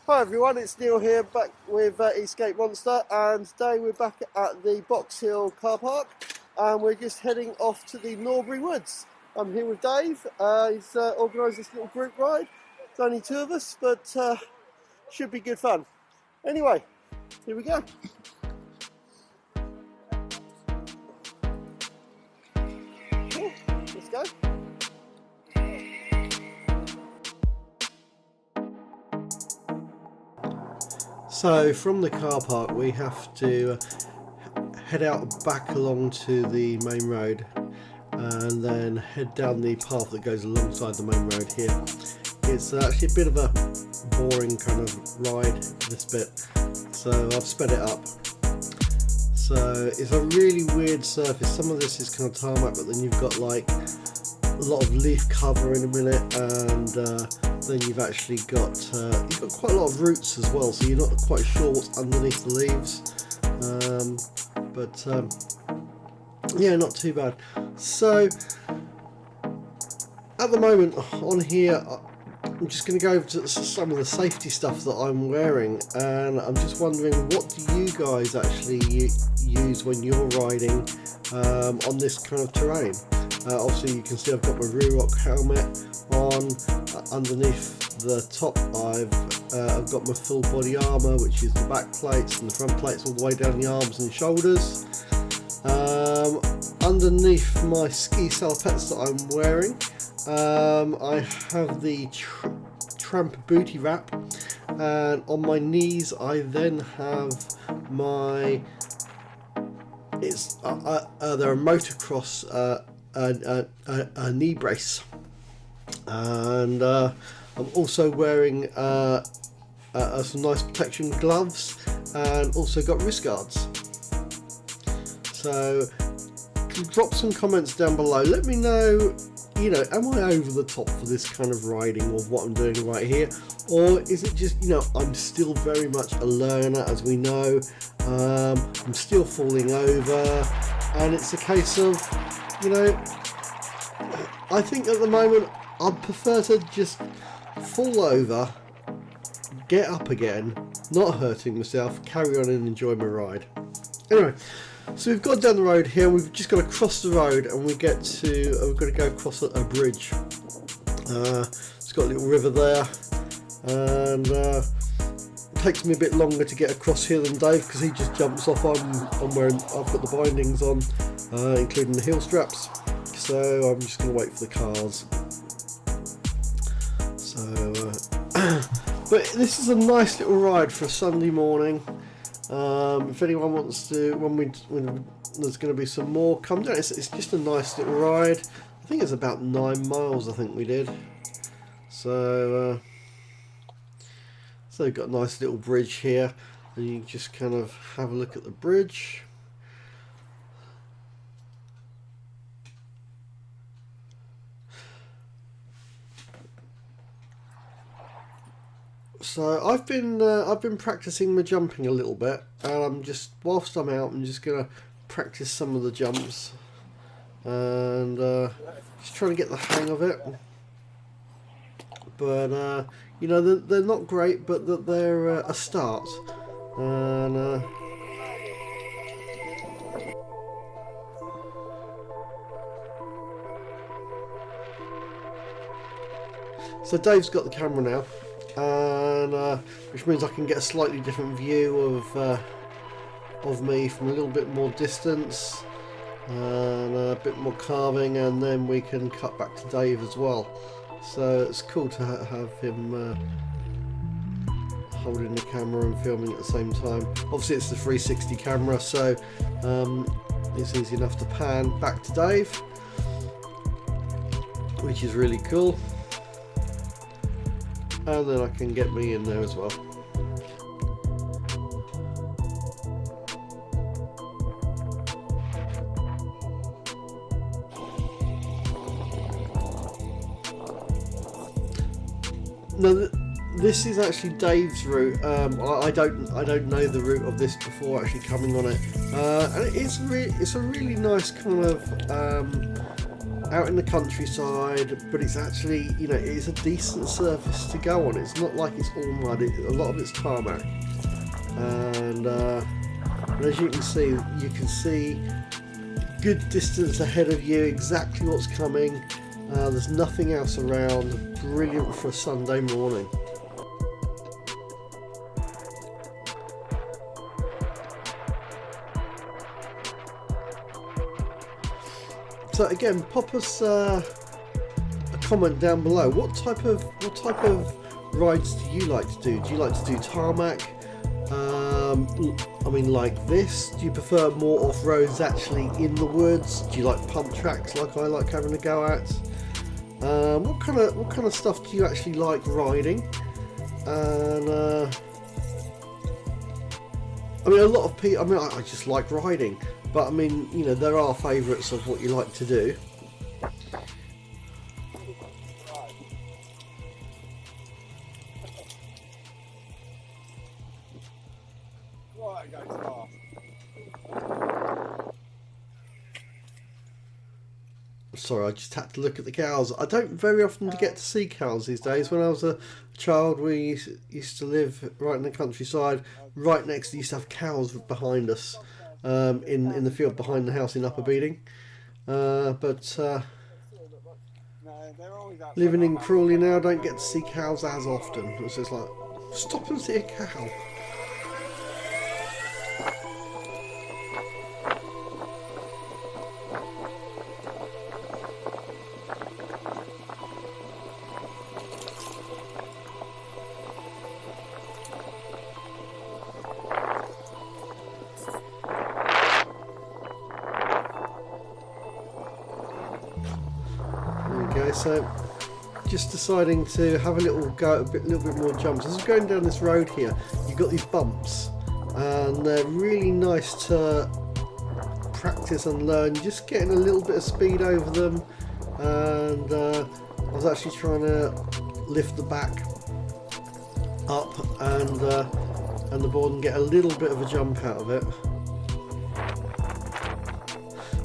Hi everyone, it's Neil here, back with Escape Monster, and today we're back at the Box Hill car park, and we're just heading off to the Norbury Woods. I'm here with Dave. He's organised this little group ride. It's only two of us, but should be good fun. Anyway, here we go. Yeah, let's go. So from the car park we have to head out back along to the main road and then head down the path that goes alongside the main road here. It's actually a bit of a boring kind of ride, this bit, so I've sped it up. So it's a really weird surface. Some of this is kind of tarmac, but then you've got like a lot of leaf cover in a minute, and then you've actually got quite a lot of roots as well, so you're not quite sure what's underneath the leaves, but yeah, not too bad. So at the moment on here I'm just going to go over to some of the safety stuff that I'm wearing, and I'm just wondering, what do you guys actually use when you're riding on this kind of terrain? Obviously you can see I've got my Ruroc helmet on. Underneath the top I've got my full body armour, which is the back plates and the front plates all the way down the arms and shoulders. Underneath my ski salopets that I'm wearing, I have the Trampa booty wrap, and on my knees I then have my they're a motocross knee brace, and I'm also wearing some nice protection gloves, and also got wrist guards. So drop some comments down below, let me know, you know, am I over the top for this kind of riding, or what I'm doing right here, or is it just, you know, I'm still very much a learner, as we know. I'm still falling over, and it's a case of, you know, I think at the moment I'd prefer to just fall over, get up again, not hurting myself, carry on and enjoy my ride. Anyway, so we've got down the road here, we've just got to cross the road, and we've got to go across a bridge. It's got a little river there, and it takes me a bit longer to get across here than Dave, because he just jumps off. I'm wearing, I've got the bindings on, including the heel straps, so I'm just going to wait for the cars. So but this is a nice little ride for a Sunday morning. If anyone wants to, when there's going to be some more, come down. It's just a nice little ride. I think it's about 9 miles, I think we did. So we've got a nice little bridge here, and you just kind of have a look at the bridge. So I've been practicing my jumping a little bit, and I'm just, whilst I'm out, I'm just gonna practice some of the jumps, and just trying to get the hang of it. But you know, they're not great, but they're a start. And so Dave's got the camera now, and which means I can get a slightly different view of me from a little bit more distance, and a bit more carving, and then we can cut back to Dave as well. So it's cool to have him holding the camera and filming at the same time. Obviously it's the 360 camera, so it's easy enough to pan back to Dave, which is really cool. And then I can get me in there as well. Now this is actually Dave's route. I don't know the route of this before actually coming on it, and it's a really nice kind of out in the countryside, but it's actually, you know, it's a decent surface to go on. It's not like it's all mud. A lot of it's tarmac, and as you can see good distance ahead of you, exactly what's coming. There's nothing else around. Brilliant for a Sunday morning. So again, pop us a comment down below. What type of rides do you like to do? Do you like to do tarmac? I mean, like this? Do you prefer more off-roads actually in the woods? Do you like pump tracks like I like having a go at? What kind of stuff do you actually like riding? And I mean, a lot of people. I mean, I just like riding, but I mean, you know, there are favourites of what you like to do. Sorry, I just had to look at the cows. I don't very often get to see cows these days. When I was a child, we used to live right in the countryside. Right next, used to have cows behind us, in the field behind the house in Upper Beeding. But living in Crawley now, don't get to see cows as often. It's just like, stop and see a cow. So just deciding to have a little go, little bit more jumps. As we're going down this road here, you've got these bumps, and they're really nice to practice and learn. Just getting a little bit of speed over them, and I was actually trying to lift the back up and the board and get a little bit of a jump out of it.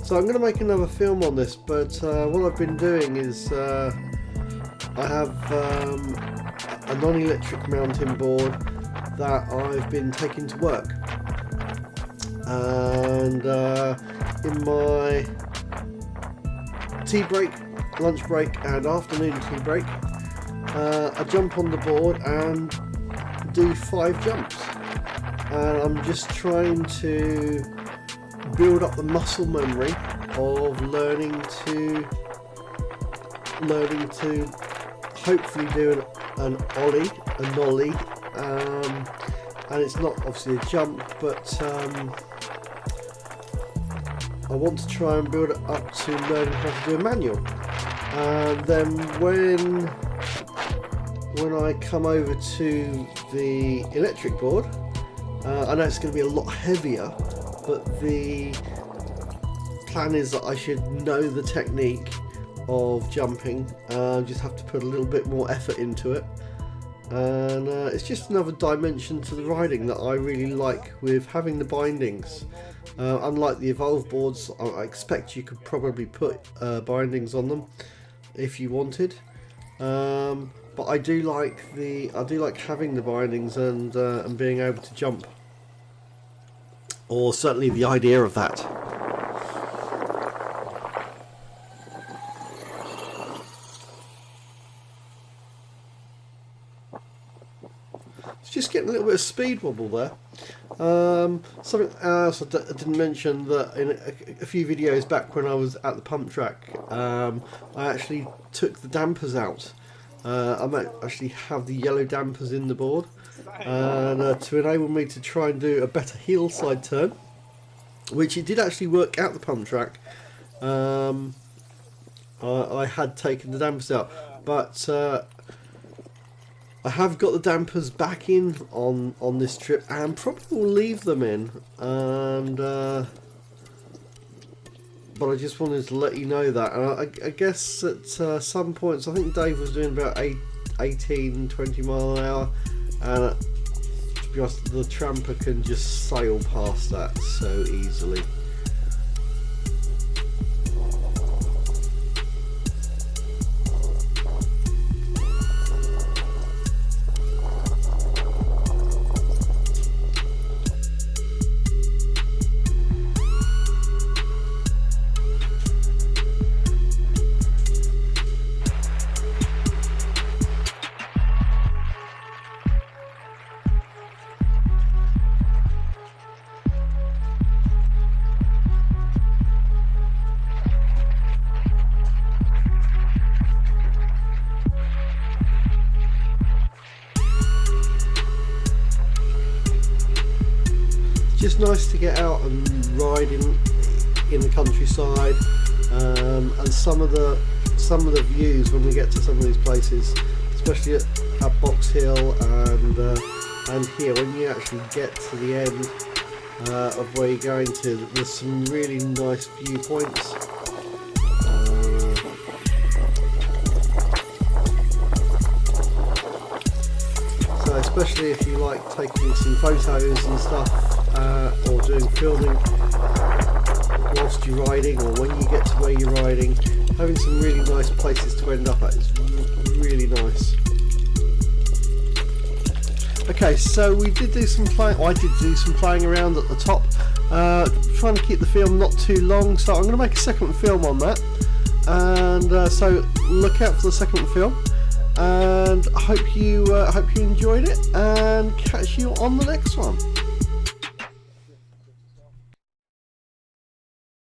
So I'm going to make another film on this, but what I've been doing is I have a non-electric mountain board that I've been taking to work, and in my tea break, lunch break and afternoon tea break, I jump on the board and do 5 jumps, and I'm just trying to build up the muscle memory of learning to hopefully do an ollie, a nollie, and it's not obviously a jump, but I want to try and build it up to learning how to do a manual. And then when I come over to the electric board, I know it's going to be a lot heavier, but the plan is that I should know the technique of jumping, just have to put a little bit more effort into it, and it's just another dimension to the riding that I really like with having the bindings. Unlike the Evolve boards, I expect you could probably put bindings on them if you wanted, but I do like having the bindings and being able to jump, or certainly the idea of that. It's just getting a little bit of speed wobble there. Something else I didn't mention, that in a few videos back when I was at the pump track, I actually took the dampers out. I might actually have the yellow dampers in the board, and to enable me to try and do a better heel side turn, which it did actually work at the pump track. I had taken the dampers out, but I have got the dampers back in on this trip, and probably will leave them in, and but I just wanted to let you know that. And I guess at some points, I think Dave was doing about 18-20 mile an hour, and to be honest, the Trampa can just sail past that so easily. just nice to get out and ride in the countryside, and some of the views when we get to some of these places, especially at Box Hill and here, when you actually get to the end of where you're going to, there's some really nice viewpoints. So especially if you like taking some photos and stuff, or doing filming whilst you're riding, or when you get to where you're riding, having some really nice places to end up at is really nice. Okay, so we did do some playing. I did do some playing around at the top, trying to keep the film not too long. So I'm going to make a second film on that, and so look out for the second film. And I hope you enjoyed it, and catch you on the next one.